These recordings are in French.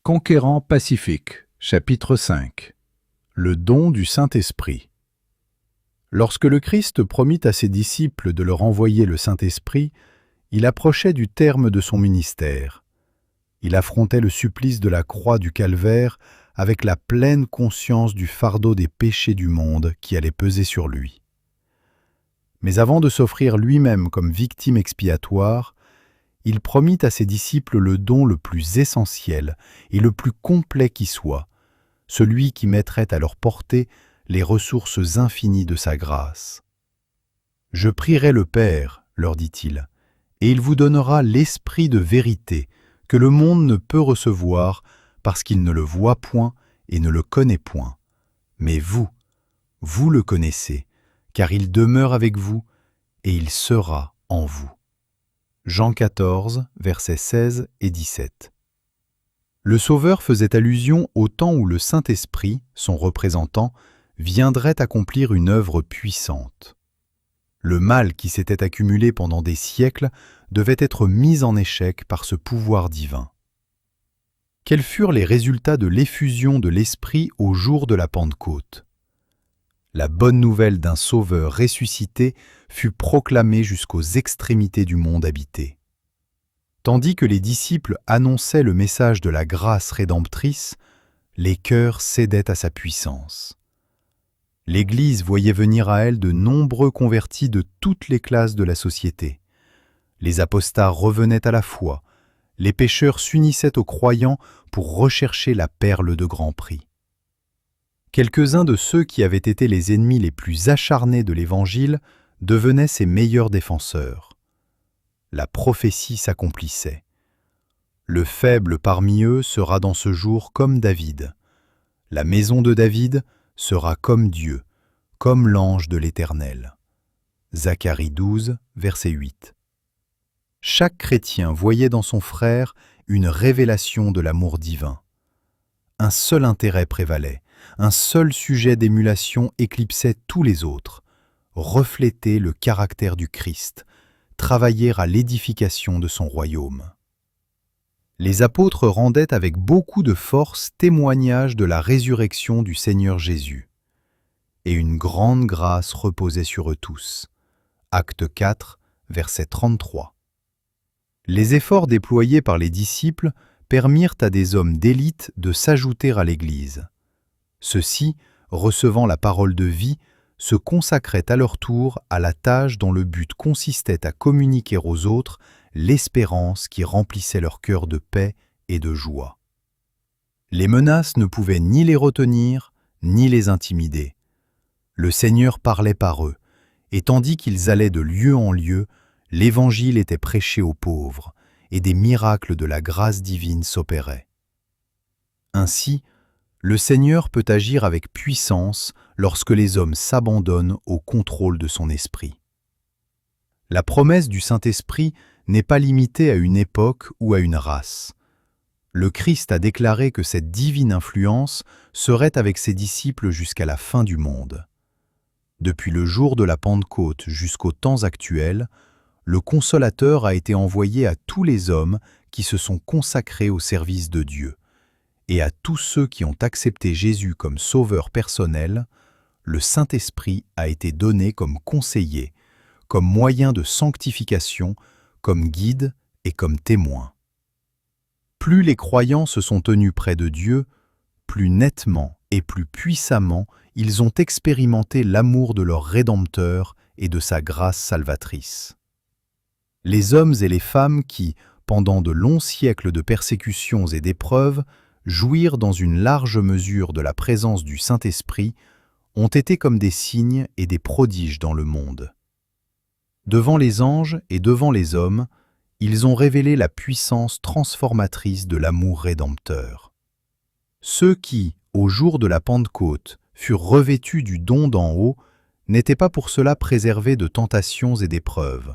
Conquérant pacifique, chapitre 5. Le don du Saint-Esprit. Lorsque le Christ promit à ses disciples de leur envoyer le Saint-Esprit, il approchait du terme de son ministère. Il affrontait le supplice de la croix du calvaire avec la pleine conscience du fardeau des péchés du monde qui allait peser sur lui. Mais avant de s'offrir lui-même comme victime expiatoire, il promit à ses disciples le don le plus essentiel et le plus complet qui soit, celui qui mettrait à leur portée les ressources infinies de sa grâce. « Je prierai le Père, leur dit-il, et il vous donnera l'Esprit de vérité que le monde ne peut recevoir parce qu'il ne le voit point et ne le connaît point. Mais vous, vous le connaissez, car il demeure avec vous et il sera en vous. » Jean 14, versets 16 et 17. Le Sauveur faisait allusion au temps où le Saint-Esprit, son représentant, viendrait accomplir une œuvre puissante. Le mal qui s'était accumulé pendant des siècles devait être mis en échec par ce pouvoir divin. Quels furent les résultats de l'effusion de l'Esprit au jour de la Pentecôte ? La bonne nouvelle d'un Sauveur ressuscité fut proclamée jusqu'aux extrémités du monde habité. Tandis que les disciples annonçaient le message de la grâce rédemptrice, les cœurs cédaient à sa puissance. L'Église voyait venir à elle de nombreux convertis de toutes les classes de la société. Les apostats revenaient à la foi, les pécheurs s'unissaient aux croyants pour rechercher la perle de grand prix. Quelques-uns de ceux qui avaient été les ennemis les plus acharnés de l'Évangile devenaient ses meilleurs défenseurs. La prophétie s'accomplissait. Le faible parmi eux sera dans ce jour comme David. La maison de David sera comme Dieu, comme l'ange de l'Éternel. Zacharie 12, verset 8. Chaque chrétien voyait dans son frère une révélation de l'amour divin. Un seul intérêt prévalait. Un seul sujet d'émulation éclipsait tous les autres, refléter le caractère du Christ, travailler à l'édification de son royaume. Les apôtres rendaient avec beaucoup de force témoignage de la résurrection du Seigneur Jésus. Et une grande grâce reposait sur eux tous. Acte 4, verset 33. Les efforts déployés par les disciples permirent à des hommes d'élite de s'ajouter à l'Église. Ceux-ci, recevant la parole de vie, se consacraient à leur tour à la tâche dont le but consistait à communiquer aux autres l'espérance qui remplissait leur cœur de paix et de joie. Les menaces ne pouvaient ni les retenir, ni les intimider. Le Seigneur parlait par eux, et tandis qu'ils allaient de lieu en lieu, l'Évangile était prêché aux pauvres, et des miracles de la grâce divine s'opéraient. Ainsi, le Seigneur peut agir avec puissance lorsque les hommes s'abandonnent au contrôle de son esprit. La promesse du Saint-Esprit n'est pas limitée à une époque ou à une race. Le Christ a déclaré que cette divine influence serait avec ses disciples jusqu'à la fin du monde. Depuis le jour de la Pentecôte jusqu'aux temps actuels, le Consolateur a été envoyé à tous les hommes qui se sont consacrés au service de Dieu. Et à tous ceux qui ont accepté Jésus comme sauveur personnel, le Saint-Esprit a été donné comme conseiller, comme moyen de sanctification, comme guide et comme témoin. Plus les croyants se sont tenus près de Dieu, plus nettement et plus puissamment ils ont expérimenté l'amour de leur Rédempteur et de sa grâce salvatrice. Les hommes et les femmes qui, pendant de longs siècles de persécutions et d'épreuves, jouirent dans une large mesure de la présence du Saint-Esprit, ont été comme des signes et des prodiges dans le monde. Devant les anges et devant les hommes, ils ont révélé la puissance transformatrice de l'amour rédempteur. Ceux qui, au jour de la Pentecôte, furent revêtus du don d'en haut, n'étaient pas pour cela préservés de tentations et d'épreuves.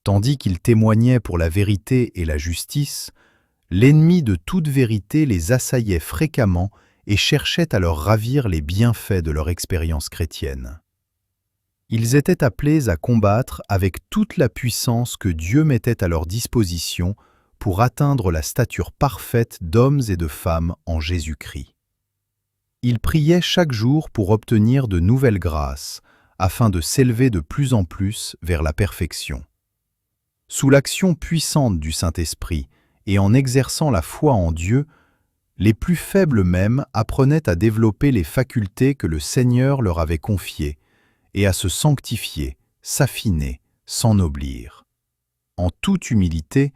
Tandis qu'ils témoignaient pour la vérité et la justice, l'ennemi de toute vérité les assaillait fréquemment et cherchait à leur ravir les bienfaits de leur expérience chrétienne. Ils étaient appelés à combattre avec toute la puissance que Dieu mettait à leur disposition pour atteindre la stature parfaite d'hommes et de femmes en Jésus-Christ. Il priait chaque jour pour obtenir de nouvelles grâces, afin de s'élever de plus en plus vers la perfection. Sous l'action puissante du Saint-Esprit et en exerçant la foi en Dieu, les plus faibles même apprenaient à développer les facultés que le Seigneur leur avait confiées et à se sanctifier, s'affiner, s'ennoblir. En toute humilité,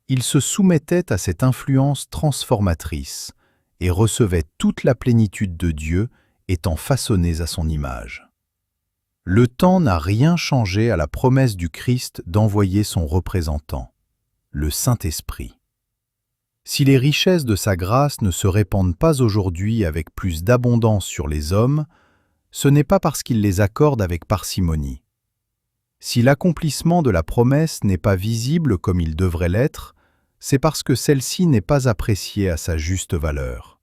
ils se soumettaient à cette influence transformatrice et recevaient toute la plénitude de Dieu étant façonnés à son image. Le temps n'a rien changé à la promesse du Christ d'envoyer son représentant, le Saint-Esprit. Si les richesses de sa grâce ne se répandent pas aujourd'hui avec plus d'abondance sur les hommes, ce n'est pas parce qu'il les accorde avec parcimonie. Si l'accomplissement de la promesse n'est pas visible comme il devrait l'être, c'est parce que celle-ci n'est pas appréciée à sa juste valeur.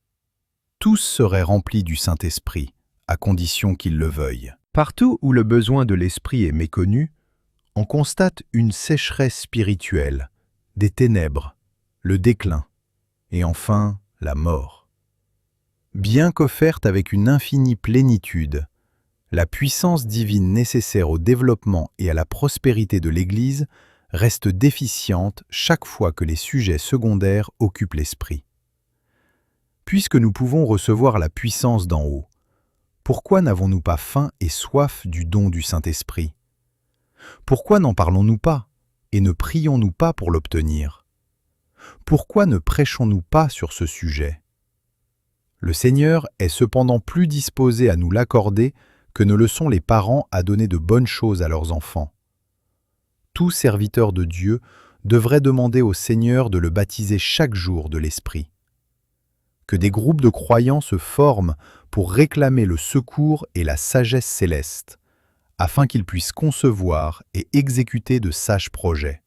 Tous seraient remplis du Saint-Esprit, à condition qu'ils le veuillent. Partout où le besoin de l'Esprit est méconnu, on constate une sécheresse spirituelle, des ténèbres, le déclin, et enfin la mort. Bien qu'offerte avec une infinie plénitude, la puissance divine nécessaire au développement et à la prospérité de l'Église reste déficiente chaque fois que les sujets secondaires occupent l'esprit. Puisque nous pouvons recevoir la puissance d'en haut, pourquoi n'avons-nous pas faim et soif du don du Saint-Esprit? Pourquoi n'en parlons-nous pas et ne prions-nous pas pour l'obtenir? Pourquoi ne prêchons-nous pas sur ce sujet? Le Seigneur est cependant plus disposé à nous l'accorder que ne le sont les parents à donner de bonnes choses à leurs enfants. Tout serviteur de Dieu devrait demander au Seigneur de le baptiser chaque jour de l'Esprit. Que des groupes de croyants se forment pour réclamer le secours et la sagesse céleste, afin qu'ils puissent concevoir et exécuter de sages projets.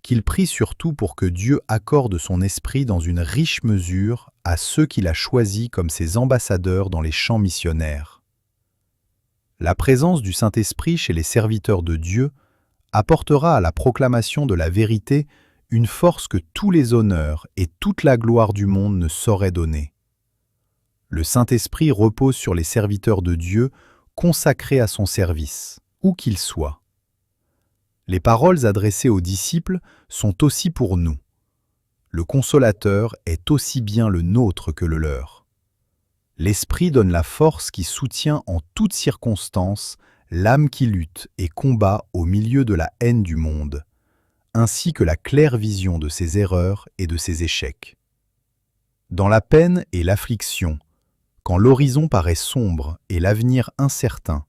Qu'ils prient surtout pour que Dieu accorde son esprit dans une riche mesure à ceux qu'il a choisis comme ses ambassadeurs dans les champs missionnaires. La présence du Saint-Esprit chez les serviteurs de Dieu apportera à la proclamation de la vérité une force que tous les honneurs et toute la gloire du monde ne sauraient donner. Le Saint-Esprit repose sur les serviteurs de Dieu consacrés à son service, où qu'ils soient. Les paroles adressées aux disciples sont aussi pour nous. Le Consolateur est aussi bien le nôtre que le leur. L'Esprit donne la force qui soutient en toutes circonstances l'âme qui lutte et combat au milieu de la haine du monde, ainsi que la claire vision de ses erreurs et de ses échecs. Dans la peine et l'affliction, quand l'horizon paraît sombre et l'avenir incertain,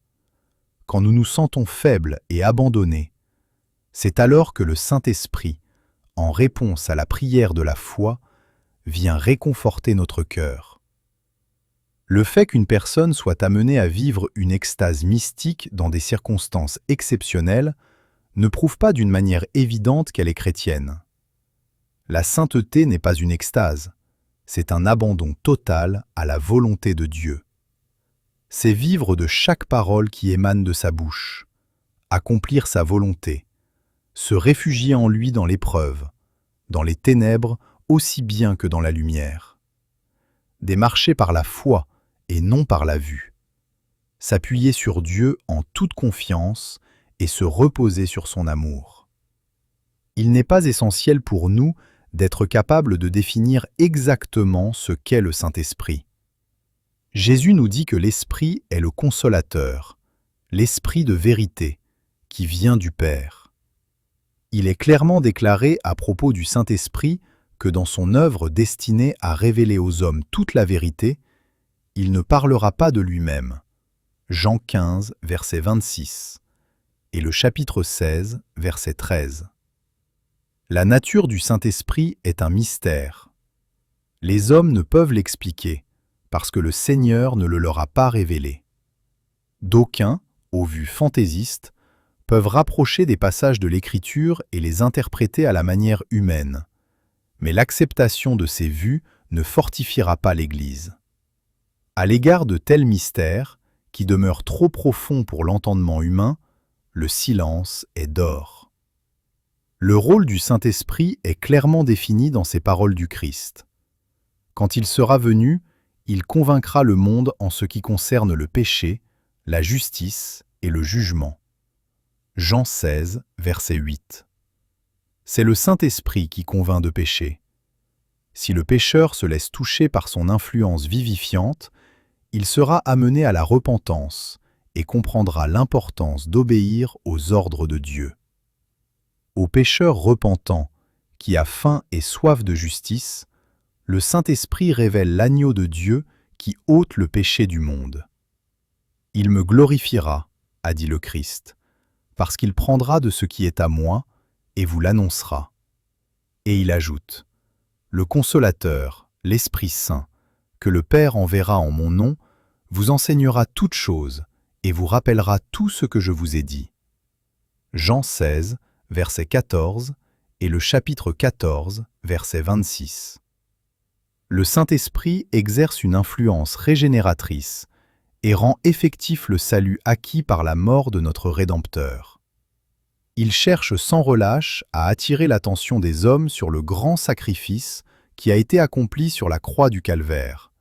quand nous nous sentons faibles et abandonnés, c'est alors que le Saint-Esprit, en réponse à la prière de la foi, vient réconforter notre cœur. Le fait qu'une personne soit amenée à vivre une extase mystique dans des circonstances exceptionnelles ne prouve pas d'une manière évidente qu'elle est chrétienne. La sainteté n'est pas une extase, c'est un abandon total à la volonté de Dieu. C'est vivre de chaque parole qui émane de sa bouche, accomplir sa volonté, se réfugier en lui dans l'épreuve, dans les ténèbres aussi bien que dans la lumière. Démarcher par la foi et non par la vue. S'appuyer sur Dieu en toute confiance et se reposer sur son amour. Il n'est pas essentiel pour nous d'être capables de définir exactement ce qu'est le Saint-Esprit. Jésus nous dit que l'Esprit est le consolateur, l'Esprit de vérité, qui vient du Père. Il est clairement déclaré à propos du Saint-Esprit que dans son œuvre destinée à révéler aux hommes toute la vérité, il ne parlera pas de lui-même. Jean 15, verset 26, et le chapitre 16, verset 13. La nature du Saint-Esprit est un mystère. Les hommes ne peuvent l'expliquer, parce que le Seigneur ne le leur a pas révélé. D'aucuns, aux vues fantaisistes, peuvent rapprocher des passages de l'Écriture et les interpréter à la manière humaine. Mais l'acceptation de ces vues ne fortifiera pas l'Église. À l'égard de tels mystères, qui demeurent trop profonds pour l'entendement humain, le silence est d'or. Le rôle du Saint-Esprit est clairement défini dans ces paroles du Christ. Quand il sera venu, il convaincra le monde en ce qui concerne le péché, la justice et le jugement. Jean 16, verset 8. C'est le Saint-Esprit qui convainc de péché. Si le pécheur se laisse toucher par son influence vivifiante, il sera amené à la repentance et comprendra l'importance d'obéir aux ordres de Dieu. Au pécheur repentant, qui a faim et soif de justice, le Saint-Esprit révèle l'agneau de Dieu qui ôte le péché du monde. « Il me glorifiera, a dit le Christ, parce qu'il prendra de ce qui est à moi et vous l'annoncera. » Et il ajoute, « Le Consolateur, l'Esprit Saint, que le Père enverra en mon nom, vous enseignera toutes choses et vous rappellera tout ce que je vous ai dit. » Jean 16, verset 14 et le chapitre 14, verset 26. Le Saint-Esprit exerce une influence régénératrice et rend effectif le salut acquis par la mort de notre Rédempteur. Il cherche sans relâche à attirer l'attention des hommes sur le grand sacrifice qui a été accompli sur la croix du Calvaire,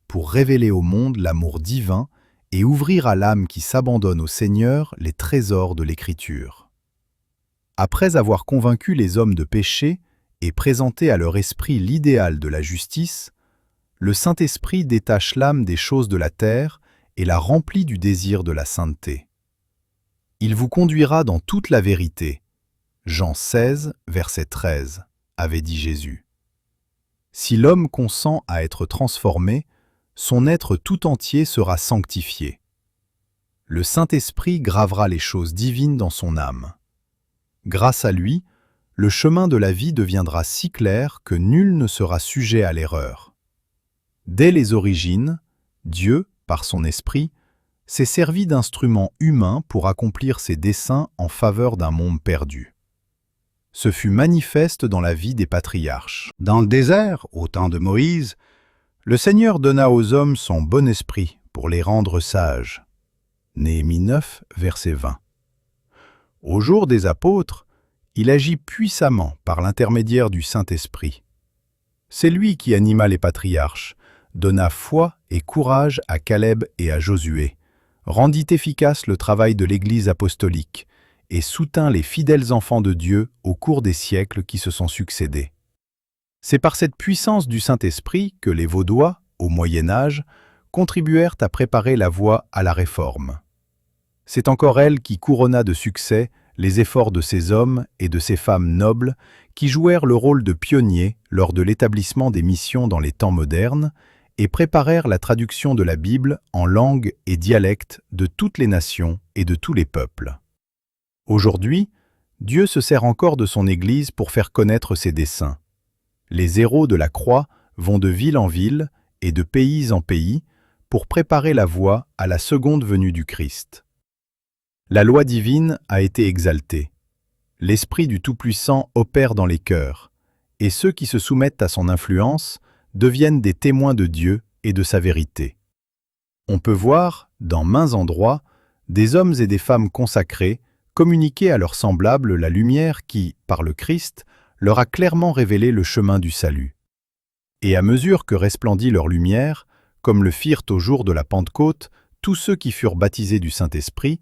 pour révéler au monde l'amour divin et ouvrir à l'âme qui s'abandonne au Seigneur les trésors de l'Écriture. Après avoir convaincu les hommes de péché et présenté à leur esprit l'idéal de la justice, le Saint-Esprit détache l'âme des choses de la terre et la remplit du désir de la sainteté. Il vous conduira dans toute la vérité. Jean 16, verset 13, avait dit Jésus. Si l'homme consent à être transformé, son être tout entier sera sanctifié. Le Saint-Esprit gravera les choses divines dans son âme. Grâce à lui, le chemin de la vie deviendra si clair que nul ne sera sujet à l'erreur. Dès les origines, Dieu, par son esprit, s'est servi d'instruments humains pour accomplir ses desseins en faveur d'un monde perdu. Ce fut manifeste dans la vie des patriarches. Dans le désert, au temps de Moïse, le Seigneur donna aux hommes son bon esprit pour les rendre sages. Néhémie 9, verset 20. Au jour des apôtres, il agit puissamment par l'intermédiaire du Saint-Esprit. C'est lui qui anima les patriarches, donna foi et courage à Caleb et à Josué, rendit efficace le travail de l'Église apostolique et soutint les fidèles enfants de Dieu au cours des siècles qui se sont succédés. C'est par cette puissance du Saint-Esprit que les Vaudois, au Moyen Âge, contribuèrent à préparer la voie à la Réforme. C'est encore elle qui couronna de succès les efforts de ces hommes et de ces femmes nobles qui jouèrent le rôle de pionniers lors de l'établissement des missions dans les temps modernes et préparèrent la traduction de la Bible en langues et dialectes de toutes les nations et de tous les peuples. Aujourd'hui, Dieu se sert encore de son Église pour faire connaître ses desseins. Les héros de la croix vont de ville en ville et de pays en pays pour préparer la voie à la seconde venue du Christ. La loi divine a été exaltée. L'Esprit du Tout-Puissant opère dans les cœurs, et ceux qui se soumettent à son influence deviennent des témoins de Dieu et de sa vérité. On peut voir, dans maints endroits, des hommes et des femmes consacrés communiquer à leurs semblables la lumière qui, par le Christ, leur a clairement révélé le chemin du salut. Et à mesure que resplendit leur lumière, comme le firent au jour de la Pentecôte tous ceux qui furent baptisés du Saint-Esprit,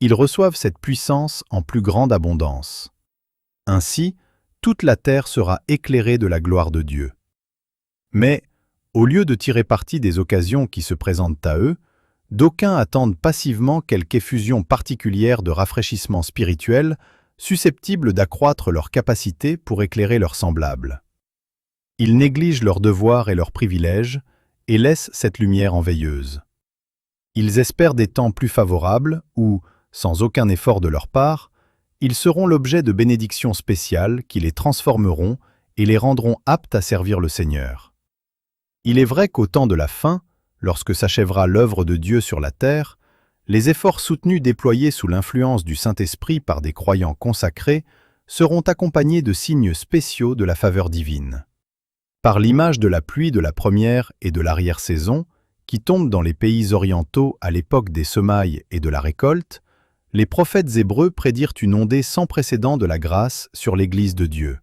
ils reçoivent cette puissance en plus grande abondance. Ainsi, toute la terre sera éclairée de la gloire de Dieu. Mais, au lieu de tirer parti des occasions qui se présentent à eux, d'aucuns attendent passivement quelque effusion particulière de rafraîchissement spirituel susceptible d'accroître leur capacité pour éclairer leurs semblables. Ils négligent leurs devoirs et leurs privilèges et laissent cette lumière en veilleuse. Ils espèrent des temps plus favorables où, sans aucun effort de leur part, ils seront l'objet de bénédictions spéciales qui les transformeront et les rendront aptes à servir le Seigneur. Il est vrai qu'au temps de la fin, lorsque s'achèvera l'œuvre de Dieu sur la terre, les efforts soutenus déployés sous l'influence du Saint-Esprit par des croyants consacrés seront accompagnés de signes spéciaux de la faveur divine. Par l'image de la pluie de la première et de l'arrière-saison, qui tombe dans les pays orientaux à l'époque des semailles et de la récolte, les prophètes hébreux prédirent une ondée sans précédent de la grâce sur l'Église de Dieu.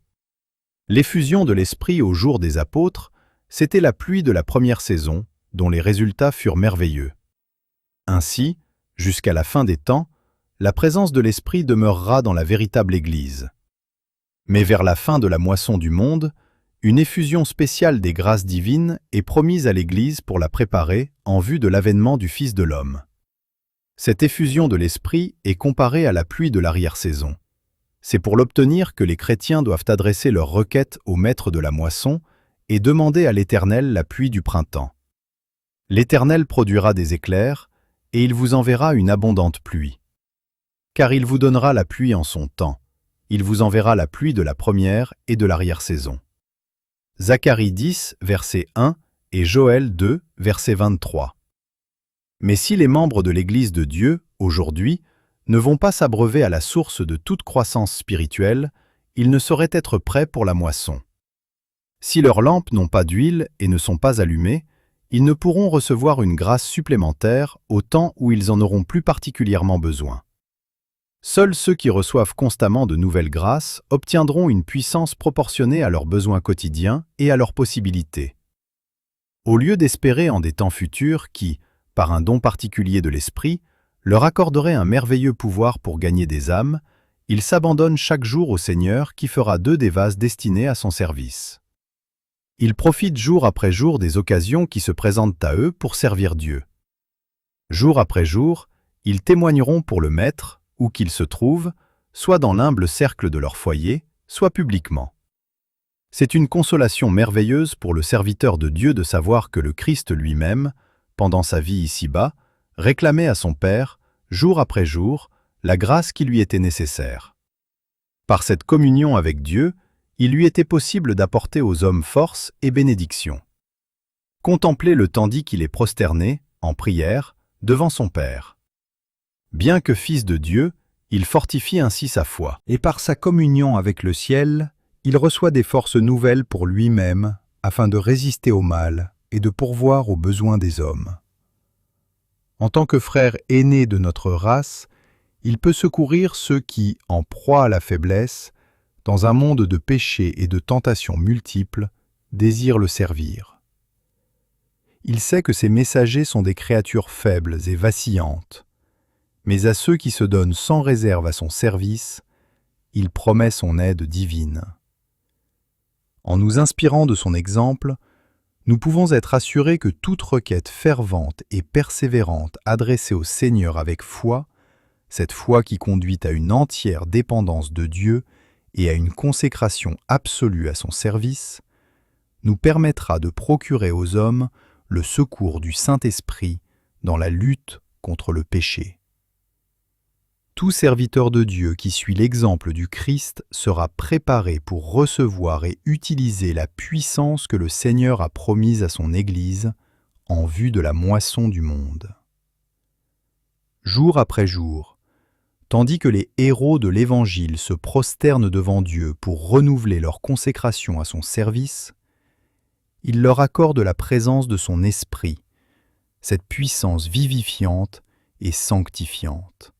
L'effusion de l'Esprit au jour des apôtres, c'était la pluie de la première saison, dont les résultats furent merveilleux. Ainsi, jusqu'à la fin des temps, la présence de l'Esprit demeurera dans la véritable Église. Mais vers la fin de la moisson du monde, une effusion spéciale des grâces divines est promise à l'Église pour la préparer en vue de l'avènement du Fils de l'homme. Cette effusion de l'Esprit est comparée à la pluie de l'arrière-saison. C'est pour l'obtenir que les chrétiens doivent adresser leur requête au maître de la moisson et demander à l'Éternel la pluie du printemps. L'Éternel produira des éclairs, et il vous enverra une abondante pluie. Car il vous donnera la pluie en son temps. Il vous enverra la pluie de la première et de l'arrière-saison. Zacharie 10, verset 1 et Joël 2, verset 23. Mais si les membres de l'Église de Dieu, aujourd'hui, ne vont pas s'abreuver à la source de toute croissance spirituelle, ils ne sauraient être prêts pour la moisson. Si leurs lampes n'ont pas d'huile et ne sont pas allumées, ils ne pourront recevoir une grâce supplémentaire au temps où ils en auront plus particulièrement besoin. Seuls ceux qui reçoivent constamment de nouvelles grâces obtiendront une puissance proportionnée à leurs besoins quotidiens et à leurs possibilités. Au lieu d'espérer en des temps futurs qui, par un don particulier de l'Esprit, leur accorderait un merveilleux pouvoir pour gagner des âmes, ils s'abandonnent chaque jour au Seigneur qui fera d'eux des vases destinés à son service. Ils profitent jour après jour des occasions qui se présentent à eux pour servir Dieu. Jour après jour, ils témoigneront pour le Maître, où qu'ils se trouvent, soit dans l'humble cercle de leur foyer, soit publiquement. C'est une consolation merveilleuse pour le serviteur de Dieu de savoir que le Christ lui-même, pendant sa vie ici-bas, réclamait à son Père, jour après jour, la grâce qui lui était nécessaire. Par cette communion avec Dieu, il lui était possible d'apporter aux hommes force et bénédiction. Contemplez-le tandis qu'il est prosterné, en prière, devant son Père. Bien que fils de Dieu, il fortifie ainsi sa foi. Et par sa communion avec le ciel, il reçoit des forces nouvelles pour lui-même, afin de résister au mal et de pourvoir aux besoins des hommes. En tant que frère aîné de notre race, il peut secourir ceux qui, en proie à la faiblesse, dans un monde de péchés et de tentations multiples, désirent le servir. Il sait que ses messagers sont des créatures faibles et vacillantes, mais à ceux qui se donnent sans réserve à son service, il promet son aide divine. En nous inspirant de son exemple, nous pouvons être assurés que toute requête fervente et persévérante adressée au Seigneur avec foi, cette foi qui conduit à une entière dépendance de Dieu et à une consécration absolue à son service, nous permettra de procurer aux hommes le secours du Saint-Esprit dans la lutte contre le péché. Tout serviteur de Dieu qui suit l'exemple du Christ sera préparé pour recevoir et utiliser la puissance que le Seigneur a promise à son Église en vue de la moisson du monde. Jour après jour, tandis que les héros de l'Évangile se prosternent devant Dieu pour renouveler leur consécration à son service, il leur accorde la présence de son Esprit, cette puissance vivifiante et sanctifiante.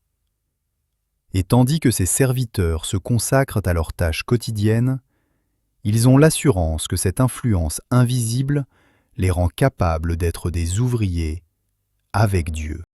Et tandis que ces serviteurs se consacrent à leurs tâches quotidiennes, ils ont l'assurance que cette influence invisible les rend capables d'être des ouvriers avec Dieu.